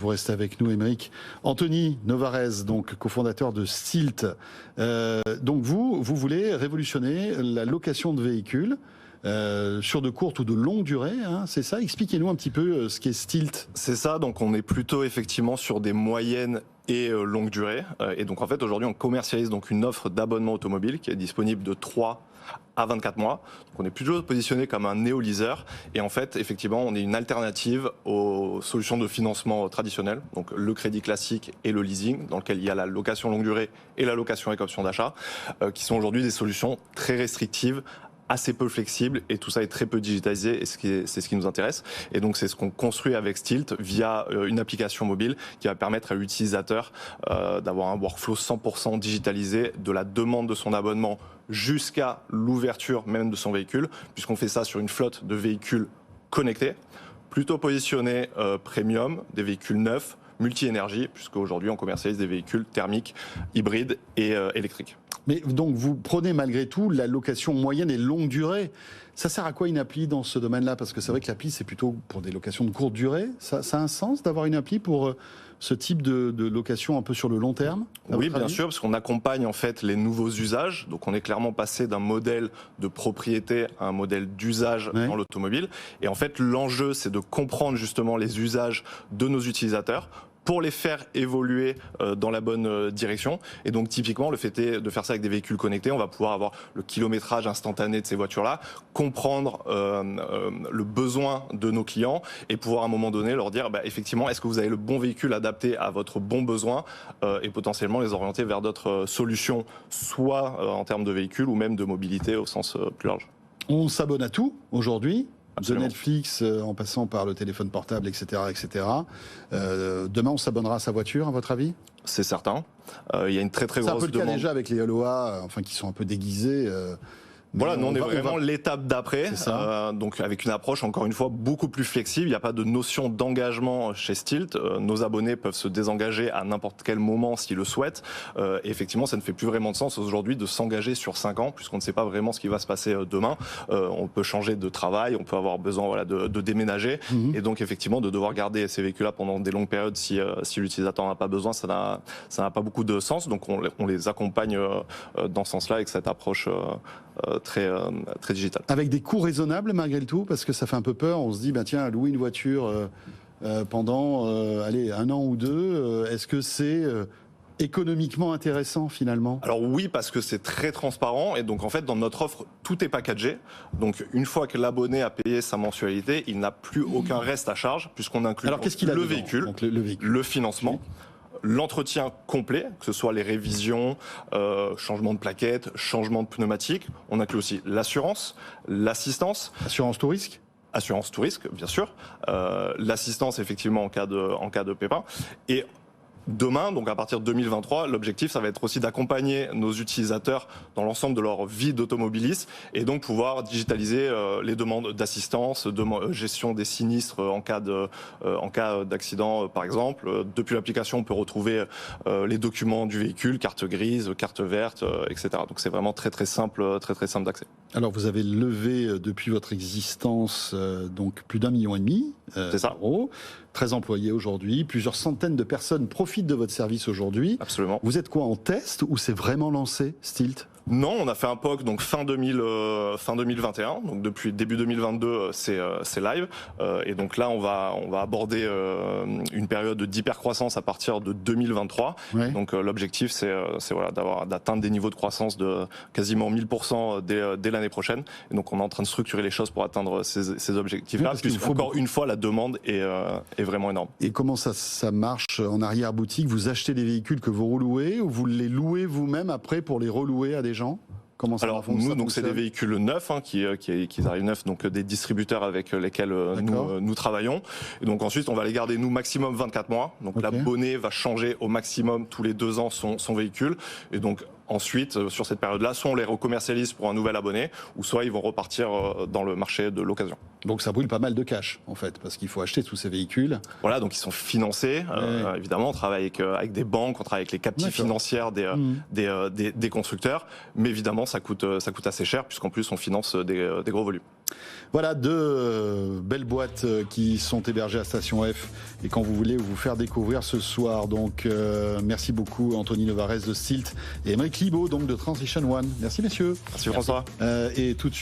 Vous restez avec nous, Émeric. Anthony Novarez, donc cofondateur de Stilt. Donc vous voulez révolutionner la location de véhicules sur de courtes ou de longues durées, hein, c'est ça? Expliquez-nous un petit peu ce qu'est Stilt. C'est ça, donc on est plutôt effectivement sur des moyennes et longues durées. Et donc en fait aujourd'hui on commercialise donc une offre d'abonnement automobile qui est disponible de 3 à 24 mois. Donc on est plutôt positionné comme un néo-leaser et en fait effectivement on est une alternative aux solutions de financement traditionnelles, donc le crédit classique et le leasing, dans lequel il y a la location longue durée et la location avec option d'achat, qui sont aujourd'hui des solutions très restrictives, assez peu flexible, et tout ça est très peu digitalisé, et c'est ce qui nous intéresse. Et donc c'est ce qu'on construit avec Stilt via une application mobile qui va permettre à l'utilisateur d'avoir un workflow 100% digitalisé de la demande de son abonnement jusqu'à l'ouverture même de son véhicule, puisqu'on fait ça sur une flotte de véhicules connectés, plutôt positionnés premium, des véhicules neufs, multi-énergie, puisqu'aujourd'hui on commercialise des véhicules thermiques, hybrides et électriques. Mais donc vous prenez malgré tout la location moyenne et longue durée. Ça sert à quoi une appli dans ce domaine-là? Parce que c'est vrai que l'appli c'est plutôt pour des locations de courte durée. Ça a un sens d'avoir une appli pour ce type de location un peu sur le long terme? Oui, bien sûr, parce qu'on accompagne en fait les nouveaux usages. Donc on est clairement passé d'un modèle de propriété à un modèle d'usage dans l'automobile. Et en fait l'enjeu c'est de comprendre justement les usages de nos utilisateurs pour les faire évoluer dans la bonne direction. Et donc typiquement, le fait de faire ça avec des véhicules connectés, on va pouvoir avoir le kilométrage instantané de ces voitures-là, comprendre le besoin de nos clients et pouvoir à un moment donné leur dire effectivement, est-ce que vous avez le bon véhicule adapté à votre bon besoin et potentiellement les orienter vers d'autres solutions, soit en termes de véhicules ou même de mobilité au sens plus large. On s'abonne à tout aujourd'hui. Absolument. De Netflix, en passant par le téléphone portable, etc. etc. Demain, on s'abonnera à sa voiture, à votre avis? C'est certain. Il y a une très très grosse demande. C'est un peu le cas déjà avec les Aloha, qui sont un peu déguisés. Voilà, nous on est vraiment l'étape d'après, donc avec une approche encore une fois beaucoup plus flexible. Il n'y a pas de notion d'engagement chez Stilt. Nos abonnés peuvent se désengager à n'importe quel moment s'ils le souhaitent. Et effectivement, ça ne fait plus vraiment de sens aujourd'hui de s'engager sur 5 ans, puisqu'on ne sait pas vraiment ce qui va se passer demain. On peut changer de travail, on peut avoir besoin de déménager, et donc effectivement de devoir garder ces véhicules-là pendant des longues périodes si l'utilisateur n'a pas besoin, ça n'a pas beaucoup de sens. Donc on les accompagne dans ce sens-là avec cette approche très digital. Avec des coûts raisonnables malgré tout, parce que ça fait un peu peur, on se dit tiens, louer une voiture pendant 1 an ou 2, est-ce que c'est économiquement intéressant finalement? Alors oui, parce que c'est très transparent, et donc en fait dans notre offre tout est packagé. Donc une fois que l'abonné a payé sa mensualité, il n'a plus aucun reste à charge, puisqu'on inclut le véhicule, donc le véhicule, le financement, l'entretien complet, que ce soit les révisions, changement de plaquettes, changement de pneumatiques. On inclut aussi l'assurance, l'assistance. Assurance tout risque? Assurance tout risque, bien sûr. L'assistance, effectivement, en cas de pépin. Et demain, donc à partir de 2023, l'objectif, ça va être aussi d'accompagner nos utilisateurs dans l'ensemble de leur vie d'automobiliste et donc pouvoir digitaliser les demandes d'assistance, de gestion des sinistres en cas d'accident, par exemple. Depuis l'application, on peut retrouver les documents du véhicule, carte grise, carte verte, etc. Donc c'est vraiment très très simple d'accès. Alors vous avez levé depuis votre existence donc plus d'1,5 million d'euros. 13 employés aujourd'hui, plusieurs centaines de personnes profitent de votre service aujourd'hui. Absolument. Vous êtes quoi, en test ou c'est vraiment lancé, Stilt? Non, on a fait un POC donc fin 2021, donc depuis début 2022 c'est live, et donc là on va aborder une période d'hypercroissance à partir de 2023. Ouais. Donc l'objectif c'est d'atteindre des niveaux de croissance de quasiment 1000% dès l'année prochaine. Et donc on est en train de structurer les choses pour atteindre ces objectifs-là, parce que encore une fois la demande est vraiment énorme. Et comment ça marche en arrière-boutique? Vous achetez des véhicules que vous relouez ou vous les louez vous-même après pour les relouer à des gens? Comment ça Alors nous, donc c'est des véhicules neufs qui arrivent neufs, donc des distributeurs avec lesquels nous travaillons. Et donc ensuite, on va les garder nous maximum 24 mois. Donc l'abonné va changer au maximum tous les 2 ans son véhicule. Et donc ensuite, sur cette période-là, soit on les recommercialise pour un nouvel abonné, ou soit ils vont repartir dans le marché de l'occasion. Donc ça brûle pas mal de cash, en fait, parce qu'il faut acheter tous ces véhicules. Voilà, donc ils sont financés. Évidemment, on travaille avec des banques, on travaille avec les captives financières des constructeurs. Mais évidemment, ça coûte assez cher, puisqu'en plus, on finance des gros volumes. Voilà, deux belles boîtes qui sont hébergées à Station F et quand vous voulez vous faire découvrir ce soir. Donc merci beaucoup Anthony Novarez de Stilt et Émeric Libaud donc de Transition One. Merci messieurs. Merci François. Et tout de suite